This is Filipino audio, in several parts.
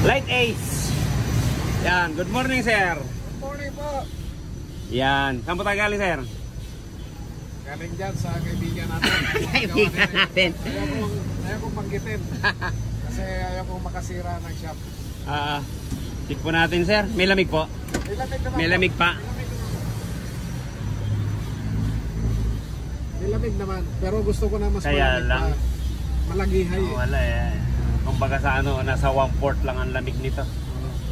Light Ace. Yan, good morning sir. Good morning po. Yan, saan po tayo galing sir? Galing dyan sa kaibigan natin. Kaibigan natin. Ayaw kong banggitin. Kasi ayaw kong makasira ng shop. Check po natin sir. May lamig po. May lamig pa. May lamig naman. Pero gusto ko na mas kaya malamig lang pa. Malagihay eh. Wala eh. Kumbaga sa ano, nasa 1/4 lang ang lamig nito.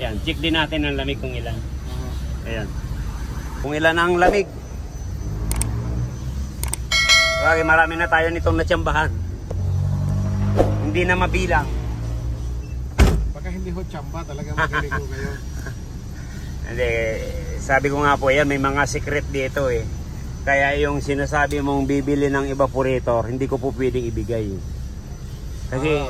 Ayan, check din natin ang lamig kung ilan. Ayan. Kung ilan ang lamig. Okay, marami na tayo nitong natsambahan. Hindi na mabilang. Baka hindi ho tsamba, talaga magaling ko ngayon. Hindi, sabi ko nga po yan, may mga secret dito eh. Kaya yung sinasabi mong bibili ng evaporator, hindi ko po pwedeng ibigay. Kasi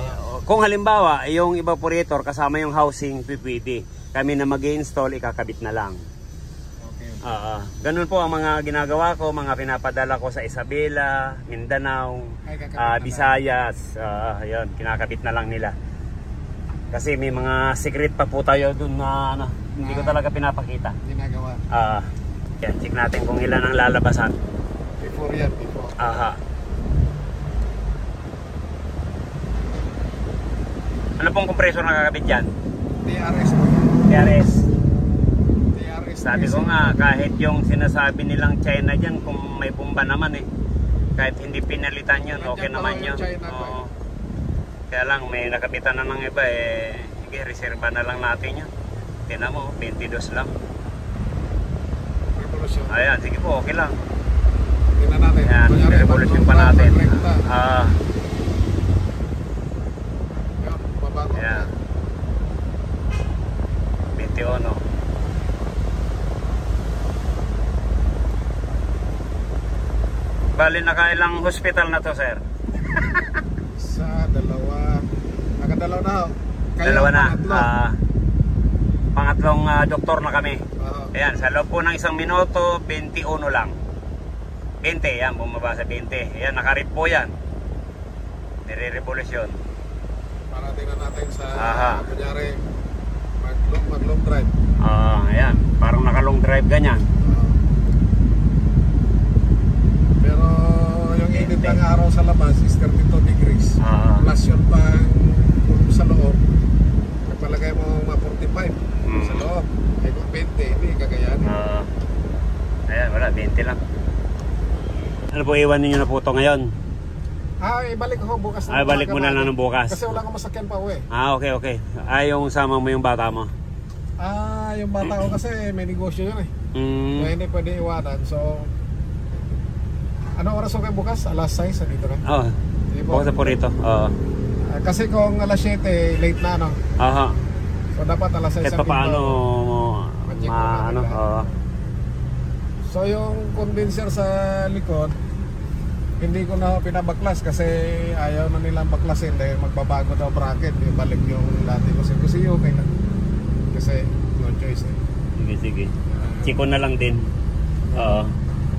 kung halimbawa, yung evaporator kasama yung housing, pwede. Kami na mag-install, ikakabit na lang. Ganun po ang mga ginagawa ko, mga pinapadala ko sa Isabela, Mindanao, Visayas. Yun, kinakabit na lang nila. Kasi may mga secret pa po tayo dun na hindi ko talaga pinapakita. Ginagawa. Yan, check natin kung ilan ang lalabasan. Before yan, before. Ano pong compressor nakakabit dyan? TRS po. TRS. Sabi ko nga, kahit yung sinasabi nilang China dyan, kung may bomba naman eh. Kahit hindi pinalitan yun, okay naman yun. Kaya lang, may nakabitan na ng iba eh. Sige, reserva na lang natin yun. Tingnan mo, 22 lang. Revolution. Ayan, sige po, okay lang. Tingnan natin. Ayan, revolution pa natin. Ayan. 21. Bali, nakailang hospital na to, sir? Sa dalawa. Nakadalaw na ho. Dalawa na. Pangatlong doktor na kami. Ayan, sa loob po ng 1 minuto, 21 lang. 20, yan, bumaba sa 20. Ayan, nakarip po yan. Nire-revolusyon. Para tingnan natin sa, kunyari, mag-long drive. Ayan, parang naka-long drive ganyan. Pero yung init ng araw sa labas is 32 degrees. Plus yun pang sa loob. Nagpalagay mo mga 45 sa loob. Ay kung 20, hindi kagayanin. Ayan, wala, 20 lang. Ano po, iwan ninyo na po ito ngayon? Ibalik ko bukas na. Balik mo na lang ng bukas. Kasi wala kang masakyan pa uwi. Okay. Yung sama mo yung bata mo? Yung bata ko kasi may negosyo yun eh. Kaya hindi pwede iwanan. So, anong oras ko kayo bukas? Alas 6, dito na? Bukas na po rito. Kasi kung alas 7, late na, no? So, dapat alas 6 kahit pa paano So, yung condenser sa likod, hindi ko na pinabaklas kasi ayaw na nilang baklasin dahil magbabago daw bracket. Ibalik yung dati ko. Kasi okay na. Kasi no choice eh. Sige. Chiko na lang din.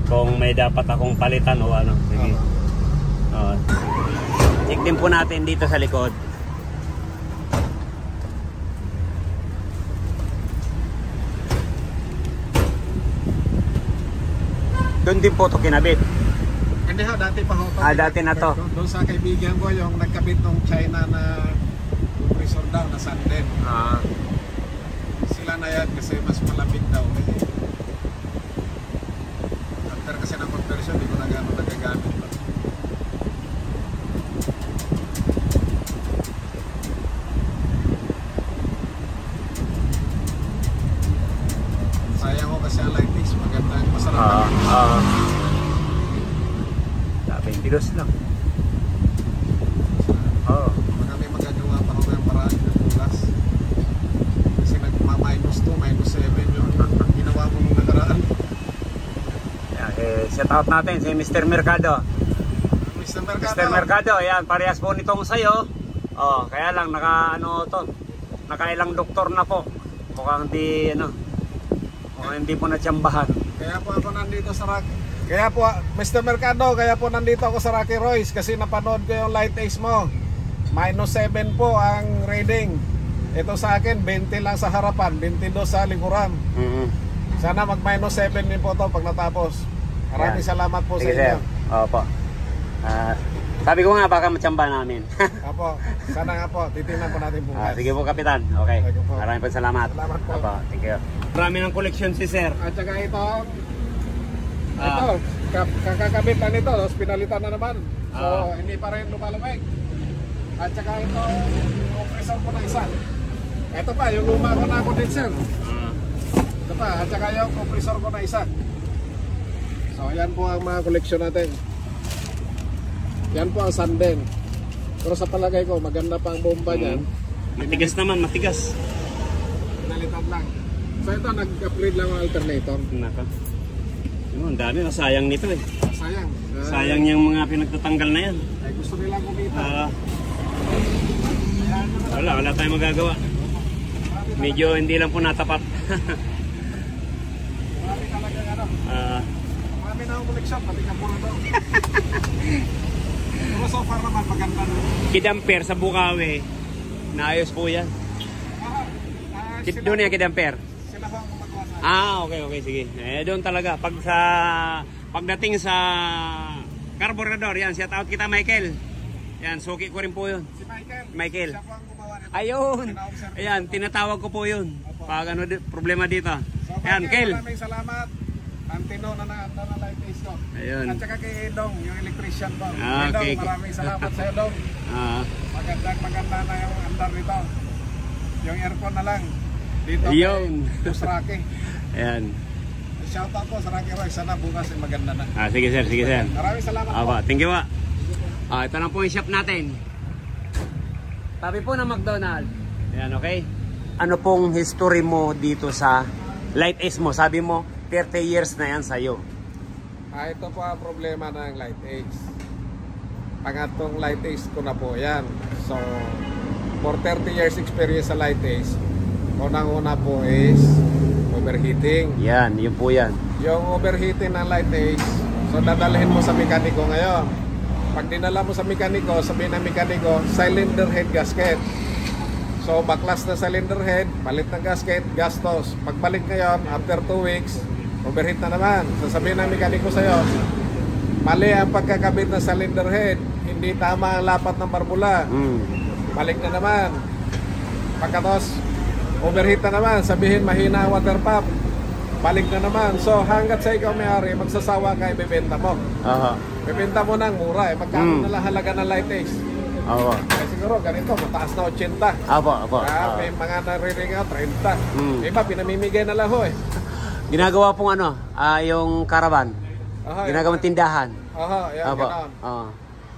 Kung may dapat akong palitan o ano. Sige. Check din po natin dito sa likod. Doon din po ito kinabit. Hindi ho, dati pa ho. Dati na to. Doon sa kaibigan ko yung nagkabit ng China na compressor daw na Sanden. Sila na yan kasi mas malamig daw. After kasi ng conversion, hindi ko na gano'n nagagamit. Sayang ko kasi ang light mix, magandang masarap. 22 lang. Baka may magagawa pa ako ng paraan ng bukas. Kasi nagma-minus 2, minus 7 yung ginawa mo nung nakaraan. Shout out natin si Mr. Mercado. Mr. Mercado, ayan, parehas po nitong sayo. Kaya lang nakailang doktor na po. Mukhang hindi po natsambahan. Kaya po ako nandito sa Rocky. Kaya po, Mr. Mercado, kaya po nandito ako sa Rocky Royce kasi napanood ko yung light ace mo. -7 po ang reading. Ito sa akin, 20 lang sa harapan, 22 sa likuran. Sana mag-minus 7 din po to pag natapos. Maraming salamat po sige, sa inyo. Sir. Opo. Sabi ko nga baka matsamba namin. Opo, sana nga po, titingnan po natin bukas. Sige po, Kapitan. Okay. Po. Maraming salamat. Salamat po. Opo, thank you. Marami ng koleksyon si Sir. At saka ito, kakakabit lang ito, tapos pinalitan na naman. So, hindi pa rin lumalamig. At saka ito, compressor ko na isa. Ito pa, yung luma ko na condenser. Ito pa, at saka yung compressor ko na isa. So, yan po ang mga koleksyon natin. Yan po ang sanden. Pero sa palagay ko, maganda pa ang bomba niyan. Matigas naman, matigas. Pinalitan lang. So, ito, nag-upgrade lang ang alternator. Naka. Ang dami, sayang nito eh. Sayang. Sayang yung mga pinagtatanggal na yan. Ay, gusto nilang kumita. Wala tayong magagawa. Medyo hindi lang po natapat. Marami talaga ano. Marami na akong koleksyon, pati kapura daw. Pero so far naman maganda na. Kidamper sa Bukawi. Naayos po yan. Doon yan Kidamper. Sila ko ang gumagawa na. Okay, sige. Doon talaga. Pagdating sa carburetor, yan, shout out kita Michael. Yan, suki ko rin po yun. Si Michael. Siya po ang gumawa nito. Ayun. Ayan, tinatawag ko po yun. Pag ano problema dito. So, Ayan, Kel. Maraming salamat. Antino na naanda na light base ko. Ayun. At saka kay Edong, yung electrician po. Okay. Edong, maraming salamat sa Edong. Maganda na yung andar nito. Yung aircon na lang. Dito Ayun. kay Rocky. Ayan. Shoutout po sa Rocky Roy. Sana bukas ay maganda na. Sige sir. Maraming salamat po. Thank you po. Ito lang po yung shop natin. Tabi po ng McDonald's. Ayan, okay. Ano pong history mo dito sa Light Ace mo? Sabi mo, 30 years na yan sa'yo. Ito po ang problema ng Light Ace. Pangatong Light Ace ko na po yan. So, for 30 years experience sa Light Ace, unang-una po is overheating. Yan, yun po yan. Yung overheating ng Light Ace, so dadalhin mo sa mekaniko ngayon. Pag dinala mo sa mekaniko, sabihin ng mekaniko, cylinder head gasket. So, baklas na cylinder head, palit ng gasket, gastos. Pagbalik ngayon, after 2 weeks, overheat na naman. So, sabihin ng mekaniko sa'yo, mali ang pagkakabit ng cylinder head, hindi tama ang lapat ng barbula. Balik na naman. Pagkatos, overheat na naman, sabihin mahina ang water pump. Balik na naman. So, hanggat sa ikaw may-ari, magsasawa ka, ibebenta mo. Bibenta mo ng mura eh. Magkano na lang halaga ng Light Ace? Ay siguro ganito, mataas na 80. May mga nariringa 30. Iba, pinamimigay na lang ho eh. Ginagawa pong ano, yung caravan. Ginagawang tindahan. Yan, gano'n.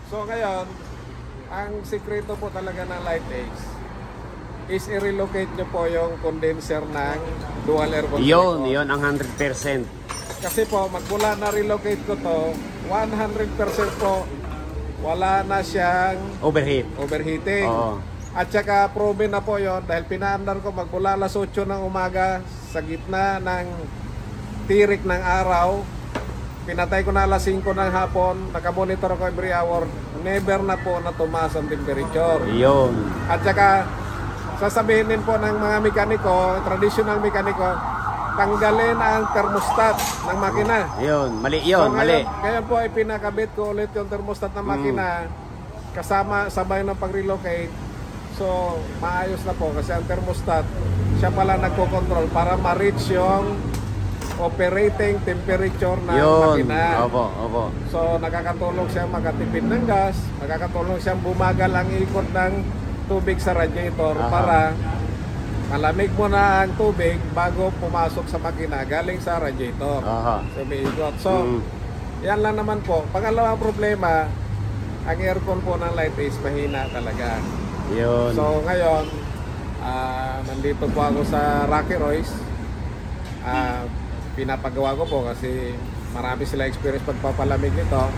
So ngayon, ang sikreto po talaga ng Light Ace is i-relocate nyo po yung condenser ng dual air conditioner. Yun ang 100%. Kasi po, magmula na relocate ko to, 100% po, wala na siyang overheating. At saka proven na po yon dahil pinaandar ko magmula alas 8 ng umaga sa gitna ng tirik ng araw. Pinatay ko na alas 5 ng hapon, nakamonitor ko every hour. Never na po na tumaas ang temperature. Yun. At saka, sasabihin din po ng mga mekaniko, traditional mekaniko, tanggalin ang thermostat ng makina. Yun, mali yun, so, mali. Ngayon po, ipinakabit ko ulit yung thermostat ng makina kasama, sabay ng pag-relocate. So, maayos na po kasi ang thermostat, siya pala nagko-control para ma-reach yung operating temperature ng makina. Opo. So, nakakatulong siyang makatipid ng gas, nakakatulong siyang bumagal ang ikot ng tubig sa radiator para malamig mo na ang tubig bago pumasok sa makina galing sa radiator. So, yan lang naman po. Pangalawang problema, ang aircon po ng Light Ace mahina talaga. Yun. So, ngayon, nandito po ako sa Rocky Royce. Pinapagawa ko po kasi marami sila experience pagpapalamig nito.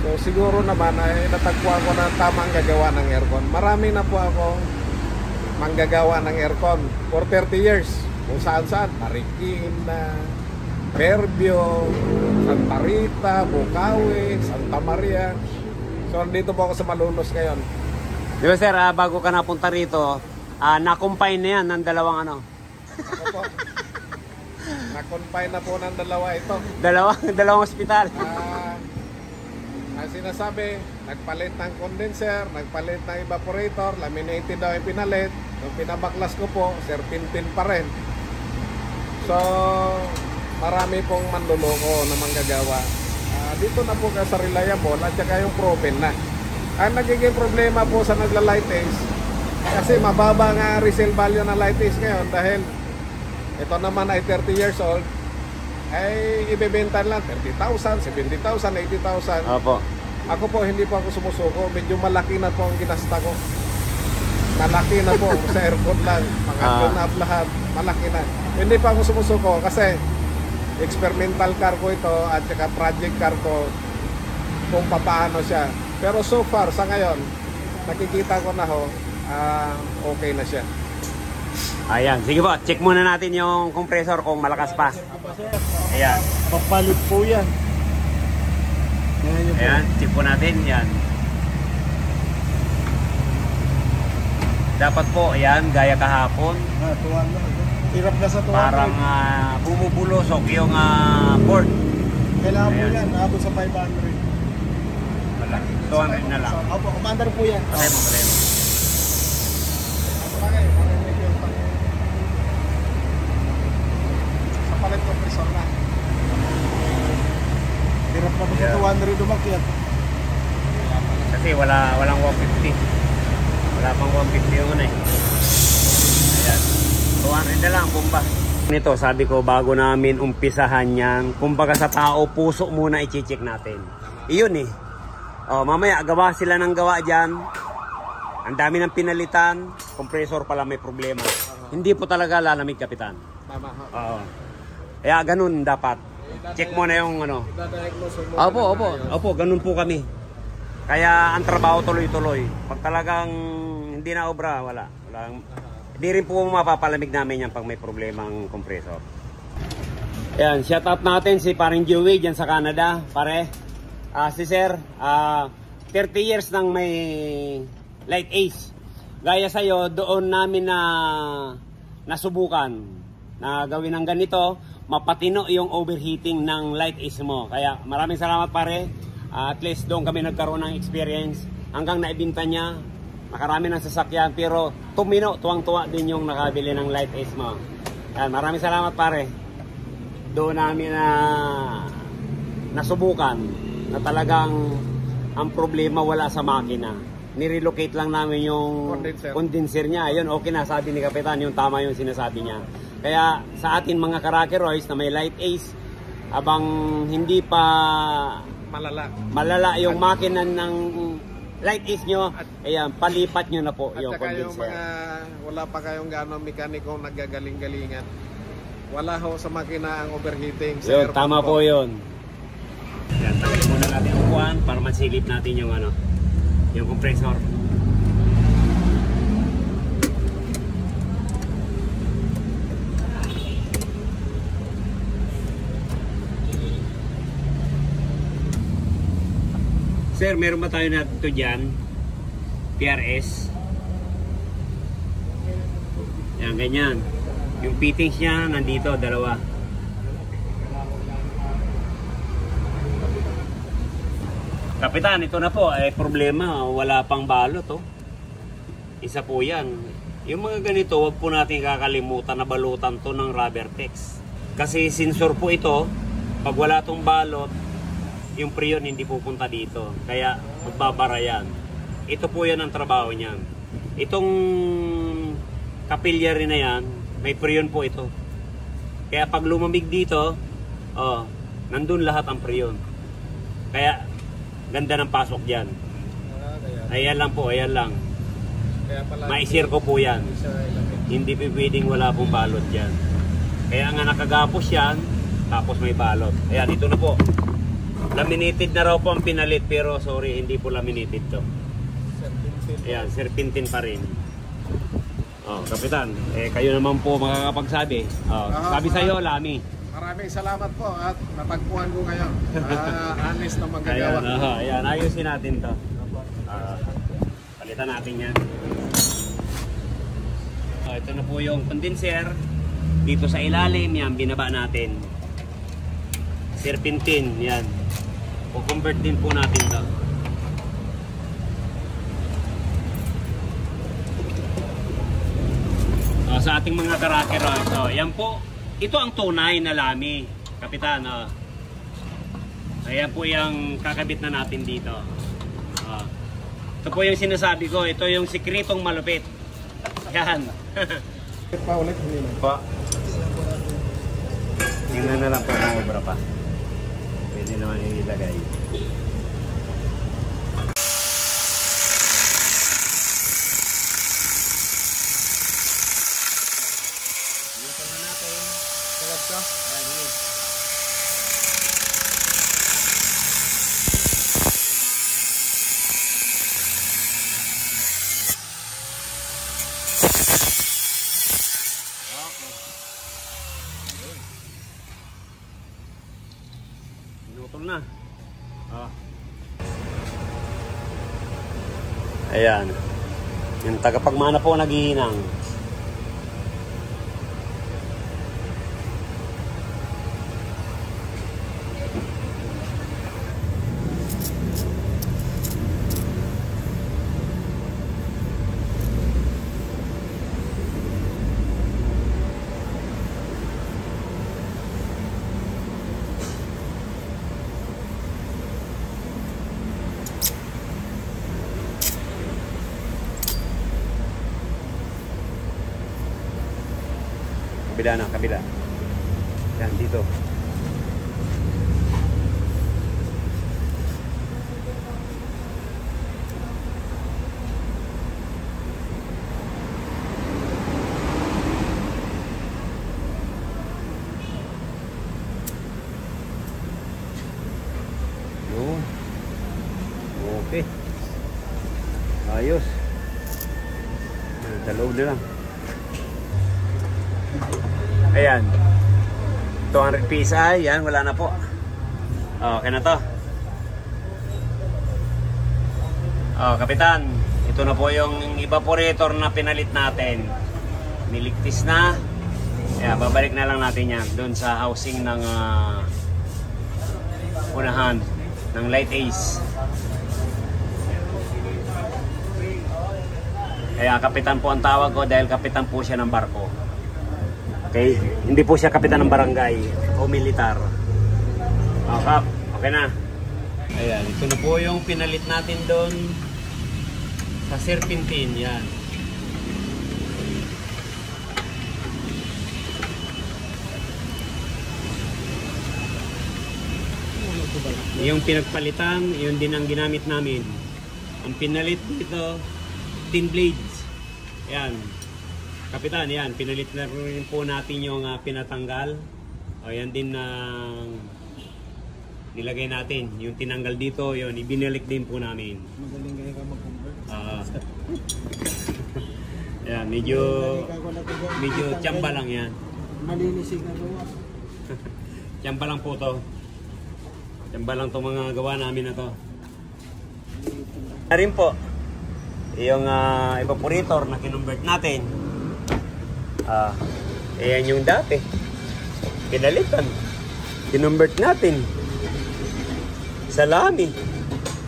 So, siguro naman ay natagpuan ko na tamang gagawa ng aircon. Marami na po ako manggagawa ng aircon for 30 years kung saan-saan, Marikina, Fairview, Santa Rita, Bukawi, Santa Maria. So nandito po ako sa Malolos ngayon. Di ba sir, bago ka napunta rito, na-confine na yan ng dalawang ano. Ako po. Na-confine na po ng dalawa ito. Dalawang ospital. Ang sinasabi, nagpalit ng condenser, nagpalit ng evaporator, laminated daw yung pinalit. Yung pinabaklas ko po, serpentine pa rin. So, marami pong manluloko na manggagawa. Dito na po ka sa reliable at saka yung proven na. Ang nagiging problema po sa nagla-light ace, kasi mababa nga resale value ng light ace ngayon dahil ito naman ay 30 years old, ay ibebenta lang 30,000, 70,000, 80,000. Opo. Ako po, hindi po ako sumusuko. Medyo malaki na po ang ginasta ko. Malaki na po sa aircon lang. Mga tune-up lahat. Malaki na. Hindi pa ako sumusuko kasi experimental car ko ito at saka project car ko kung papaano siya. Pero so far, sa ngayon, nakikita ko na ho, okay na siya. Ayan, sige po, check muna natin yung compressor kung malakas pa. Ayan. Papalit po yan. Ayan, check po natin, yan. Dapat po, ayan, gaya kahapon. Tuwan na. Hirap na sa tuwan. Parang bumubulosok yung board. Kailangan po yan, naabot sa 500. Malaki. 200 na lang. Opo, commander po yan. Pareho. Sa palit compressor na. Hirap na po sa 200 umakyat. Kasi walang 150. Wala pang 150 yung una eh. Ayan. 200 na lang, bomba. Nito, sabi ko, bago namin umpisahan yan, kumbaga sa tao, puso muna i-check natin. Iyon eh. Mamaya, gawa sila ng gawa dyan. Ang dami ng pinalitan. Compressor pala may problema. Hindi po talaga lalamig, Kapitan. Tama ho. Oo. Kaya ganun dapat. Check mo na yung ano. Opo, ganun po kami. Kaya ang trabaho tuloy-tuloy. Pag talagang hindi na obra, wala. Hindi rin po mapapalamig namin yan pag may problema ang compressor. Ayan, shout out natin si paring Joey dyan sa Canada. Pare, si Sir, 30 years nang may light ace. Gaya sa'yo, doon namin nasubukan na gawin ng ganito, mapatino yung overheating ng light ace mo. Kaya maraming salamat pare. At least doon kami nagkaroon ng experience hanggang naibinta niya. Nakarami ng sasakyan pero tumino, tuwang-tuwa din yung nakabili ng light ace mo. Yan, maraming salamat pare. Doon namin nasubukan na talagang ang problema wala sa makina. Nirelocate lang namin yung condenser niya. Ayun, okay na, sabi ni Kapitan, yung tama yung sinasabi niya. Kaya sa atin mga Karakeroys na may light ace, abang hindi pa malala yung makina ng light ace nyo, ayan, palipat nyo na po yung condenser. At saka yung mga wala pa kayong gano'ng mekaniko naggagaling-galingan, wala ho sa makina ang overheating. Yun, tama po yun. Yan, tanggalin muna natin ang upuan para masilip natin yung yung compressor. Sir, meron ba tayo na ito dyan? PRS. Yan, ganyan. Yung fittings niya, nandito, dalawa. Kapitan, ito na po. Problema, wala pang balot. Isa po yan. Yung mga ganito, wag po natin kakalimutan na balutan to ng rubber tex. Kasi sensor po ito, pag wala tong balot, yung preyon hindi pupunta dito. Kaya magbabara yan. Ito po yan ang trabaho niyan. Itong capillary na yan, may preyon po ito. Kaya pag lumamig dito, nandun lahat ang preyon. Kaya ganda ng pasok dyan. Ayan lang po, ayan lang. Maisir ko po yan. Hindi pwedeng wala pong balot dyan. Kaya nga nakagapos yan, tapos may balot. Ayan, ito na po. Laminated na raw po ang pinalit, pero sorry, hindi po laminated to. Ayan, serpentine pa rin. Kapitan, kayo naman po makakapagsabi. Sabi sa'yo, Lami. Maraming salamat po at natagpuan ko kayo. Honest na manggagawa. Ayan, ayusin natin to. Palitan natin yan. ito na po yung condenser. Dito sa ilalim, yan, binaba natin. Serpentine, yan. O-convert din po natin to. Sa ating mga karaker, yan po. Ito ang tunay na lami, Kapitan. Ayan po yung kakabit na natin dito. Ito po yung sinasabi ko. Ito yung sikretong malupit. Yan. Pa ulit, hindi na. Pa. Tingnan na lang po ang obra pa. Pwede naman ilagay. Ito na natin. Sarap ka? Ayan. Pinutol na. Ayan. Yung tagapagmana po naghihinang. Kabila na, kabila. Yan, dito. Yun. Okay. Ayos. Sa loob na lang. Ayan. 200 PSI. Yan, wala na po. Okay na to. Kapitan. Ito na po yung evaporator na pinalit natin. Niligtis na. Ayan, babalik na lang natin yan doon sa housing ng unahan ng Light Ace. Kaya kapitan po ang tawag ko dahil kapitan po siya ng barko. Okay? Hindi po siya kapitan ng barangay o militar. Kap, okay na. Ayan, ito na po yung pinalit natin doon sa serpentine. Yan. Yung pinagpalitan, yun din ang ginamit namin. Ang pinalit dito, 10 blades. Ayan. Kapitan, yan, pinalit na rin po natin yung pinatanggal. O, yan din na nilagay natin. Yung tinanggal dito, yun, ibinalik din po namin. Magaling kayo ka mag-convert. Yan, medyo tsamba lang yan. Malinis yung gawa. Tsamba lang po to. Tsamba lang to mga gawa namin na to. Na rin po, yung evaporator na kinonvert natin. Ayan yung dati. Pinalitan. Kinonvert natin. Sa lami.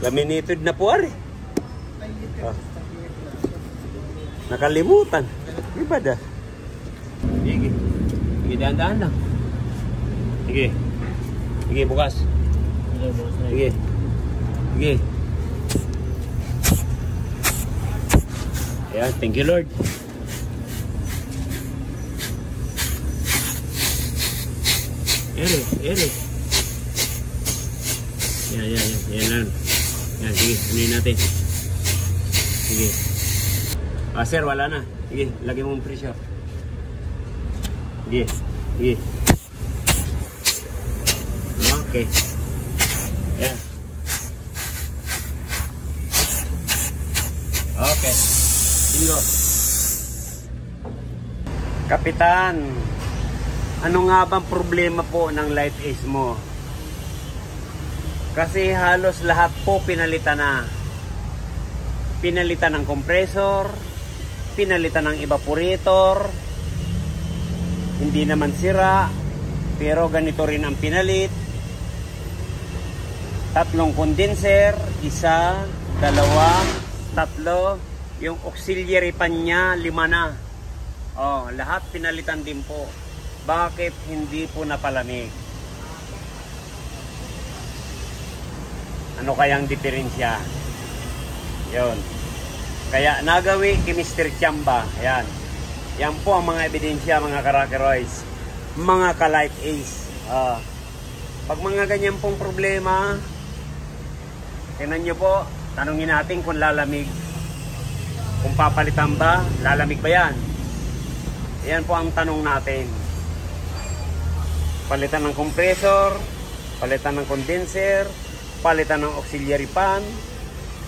Laminated na po ari. Nakalimutan. Iba da. Sige. Sige, dahan-dahan lang. Sige. Sige, bukas. Sige. Sige. Ayan, thank you Lord. Ere. Yan lang. Yan, sige, anuin natin. Sige. Sir, wala na. Sige, lagyan mo yung pressure. Sige. Okay. Yan. Okay. Bingo. Kapitan, ano nga bang problema po ng Light Ace mo? Kasi halos lahat po pinalitan na. Pinalitan ng compressor, pinalitan ng evaporator, hindi naman sira, pero ganito rin ang pinalit. 3 condenser, 1, 2, 3, yung auxiliary pan niya 5 na. Oh, lahat pinalitan din po. Bakit hindi po napalamig? Ano kayang diferensya? Yun. Kaya nagawi kay Mr. Chamba. Ayan. Yan po ang mga ebidensya, mga Karakeroids. Mga ka-like Ace. Pag mga ganyan pong problema, tingnan nyo po, tanungin natin kung lalamig. Kung papalitan ba, lalamig ba yan? Yan po ang tanong natin. Palitan ng compressor, palitan ng condenser, palitan ng auxiliary fan,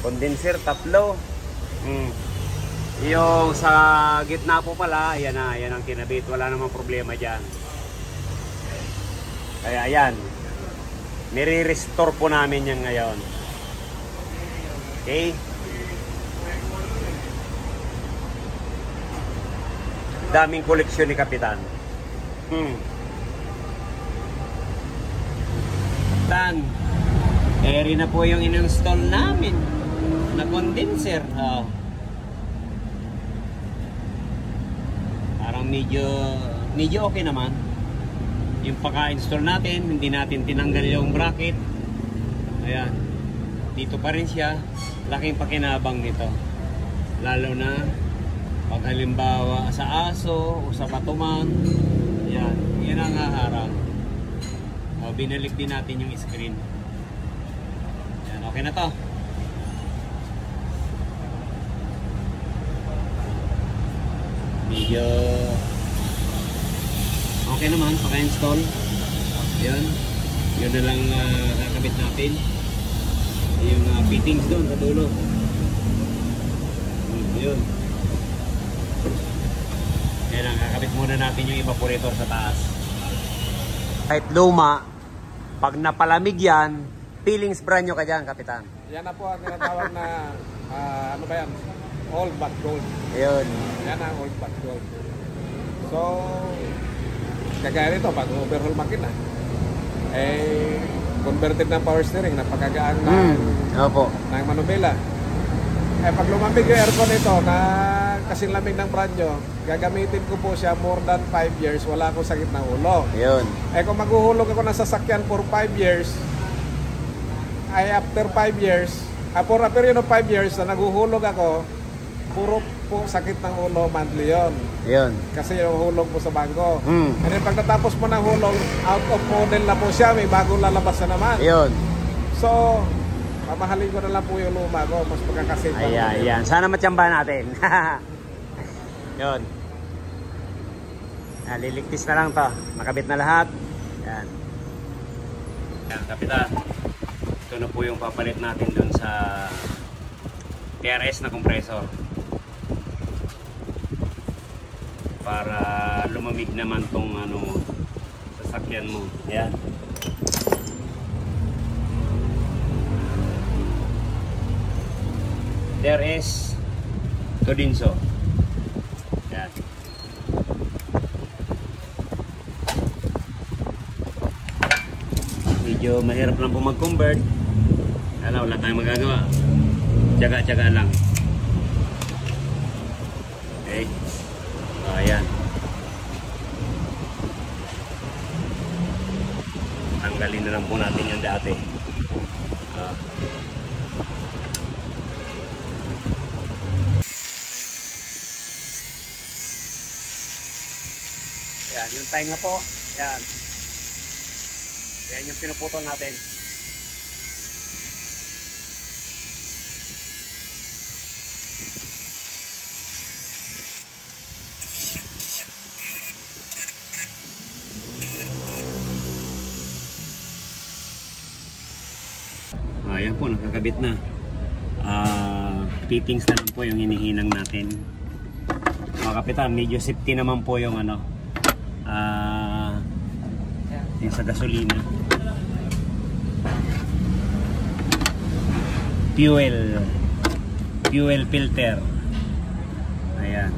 condenser 3. Yung sa gitna po pala, yan ang kinabit. Wala namang problema dyan. Kaya ayan, nire-restore po namin yan ngayon. Okay? Daming koleksyon ni Kapitan. Kapitan, eri na po yung in-install namin na condenser. Parang medyo okay naman. Yung paka-install natin, hindi natin tinanggal yung bracket. Ayan. Dito pa rin siya. Laking pakinabang nito. Lalo na pag halimbawa sa aso o sa katuman. Ayan. Yan ang haharang. Binalik din natin yung screen. Ayan. Okay na to. Medyo okay naman, paka-install. Yun na lang kakabit natin. Yung fittings doon sa dulo. Yun. Yan lang, kakabit muna natin yung evaporator sa taas. Kahit luma, pag napalamig yan, feelings brand nyo ka dyan, Kapitan. Yan na po ang tinatawag na ano ba yan? Old but gold. Yun. Yan ang old but gold. So, kagaya nito, pag overhaul makina, converted na power steering, napakagaan ng manubela. Pag lumamig yung aircon nito, na kasing lamig ng brand nyo, gagamitin ko po siya more than 5 years, wala akong sakit ng ulo. Yun. Kung maghuhulog ako ng sasakyan for 5 years, after 5 years, for a period of 5 years na naghuhulog ako, puro po sakit ng ulo, monthly yun. Kasi yung hulog po sa bangko. And then pag natapos mo ng hulog, out of model na po siya, may bagong lalabas na naman. So, mamahalin ko na lang po yung luma ko, mas pagkakasave. Ayan. Sana matiyamba natin. Yun. Liligtis na lang to. Nakabit na lahat. Yan. Yan, Kapitan. Ito na po yung papalit natin dun sa TRS na compressor. Para lumamig naman tong sasakyan mo. Yan. TRS Todinso. Yan. Medyo mahirap lang po mag-convert. Wala tayong magagawa. Tiyaga-tiyaga lang. Okay. Ayan. Tanggalin na lang po natin yung dati. Ayan, yung tainga po. Ayan. Ayan yung pinuputol natin. Ayan po, nakakabit na. Fittings na lang po yung hinihinang natin. Mga Kapitan, medyo safety naman po yung yung sa gasolina. Fuel filter. Ayan.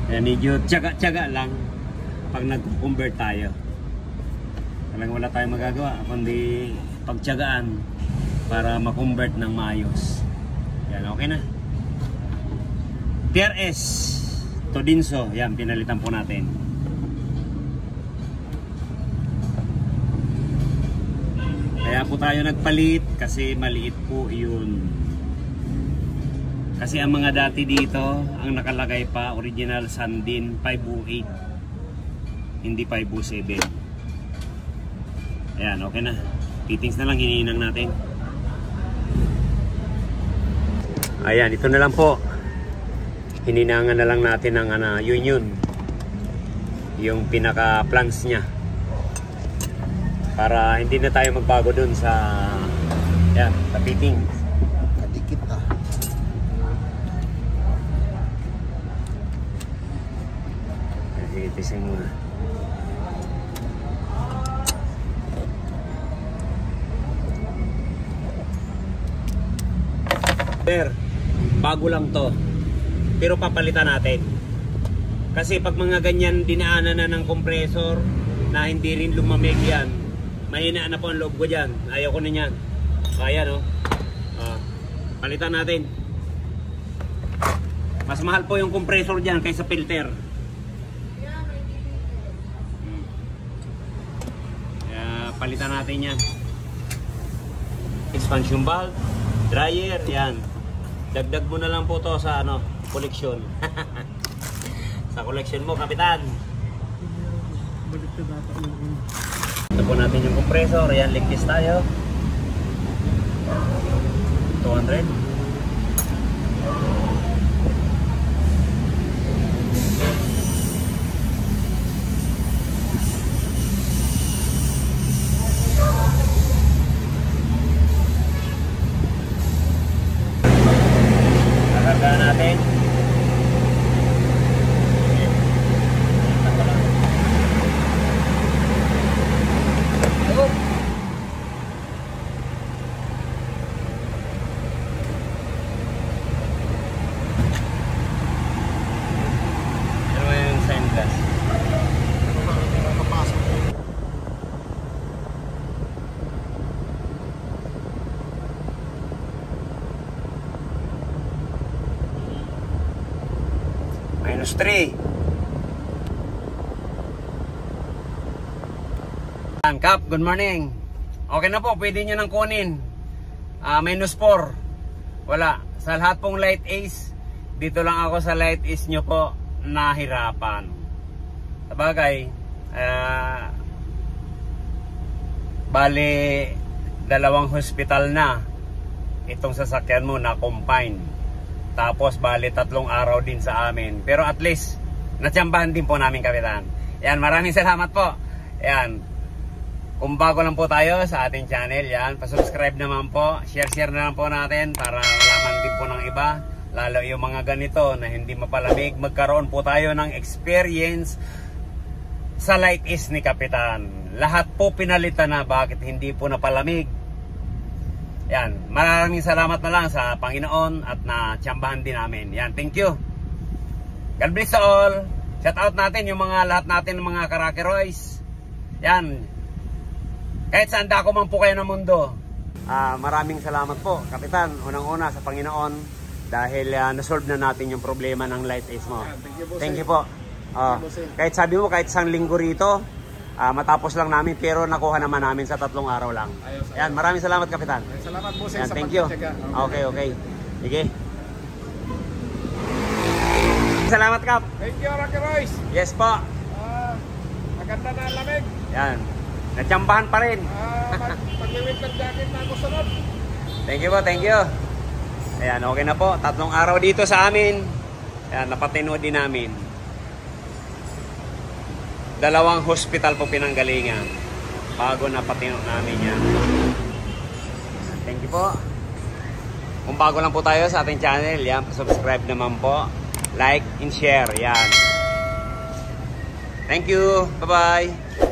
Ayan, medyo tiyaga-tiyaga lang pag nag-convert tayo. Talagang wala tayong magagawa kundi pagtiyagaan para ma-convert ng maayos. Yan, okay na. TRS Todinso, yan, pinalitan po natin. Kaya po tayo nagpalit kasi maliit po yun. Kasi ang mga dati dito, ang nakalagay pa, original Sandin 508, hindi 507. Ayan, okay na. Fittings na lang, hinihinang natin. Ayan, ito na lang po. Hininangan na lang natin ng yun. Yung pinaka-plans niya. Para hindi na tayo magbago dun sa fitting. Kadikit ah. Sige, tising muna. Bago lang to, pero papalitan natin kasi pag mga ganyan dinaanan na ng compressor na hindi rin lumamig yan, mahina na po ang loob ko dyan. Ayaw ko na yan. Ayan, palitan natin. Mas mahal po yung compressor dyan kaysa filter. Kaya palitan natin yan. Expansion valve, dryer, yan. Dagdag mo na lang po to sa collection. Sa collection mo, kapitan. Ito po natin yung compressor. Ayan, ligtis tayo. 200. Nakargaan natin. -3. Kap, good morning. Okay na po, pwede nyo nang kunin. -4. Wala. Sa lahat pong light ace, dito lang ako sa light ace nyo po nahirapan. Sabagay, bali, 2 hospital na itong sasakyan mo na combine. Tapos bali 3 araw din sa amin. Pero at least natsambahan din po namin, kapitan. Yan, maraming salamat po. Yan. Kung bago lang po tayo sa ating channel, yan, pa-subscribe naman po. Share na lang po natin para malaman din po ng iba. Lalo yung mga ganito na hindi mapalamig. Magkaroon po tayo ng experience sa light is ni kapitan. Lahat po pinalitan na, bakit hindi po napalamig. Yan, maraming salamat na lang sa Panginoon at natsambahan din namin. Yan, thank you. God bless all. Shout out natin yung lahat natin ng mga Karakeroys. Yan. Kahit saan dako man po kayo ng mundo. Maraming salamat po, kapitan. Unang-una sa Panginoon dahil nasolve na natin yung problema ng light ace mo. Thank you po. Kahit sabi mo, kahit isang linggo rito, matapos lang namin, pero nakuha naman namin sa 3 araw lang. Yan, maraming salamat, kapitan. Salamat po sa thank you. Okay. Sige. Salamat, Kap. Thank you, Rocky Royce. Yes po. Maganda na lamig. Yan. Natsambahan pa rin. Mag-wait ng jacket na ako sunod. Thank you po, thank you. Ayan, okay na po. 3 araw dito sa amin. Ayan, napatinood din namin. 2 hospital po pinanggalingan bago napatinood namin yan. Thank you po. Kung bago lang po tayo sa ating channel, yan, subscribe naman po. Like and share, yan. Thank you. Bye-bye.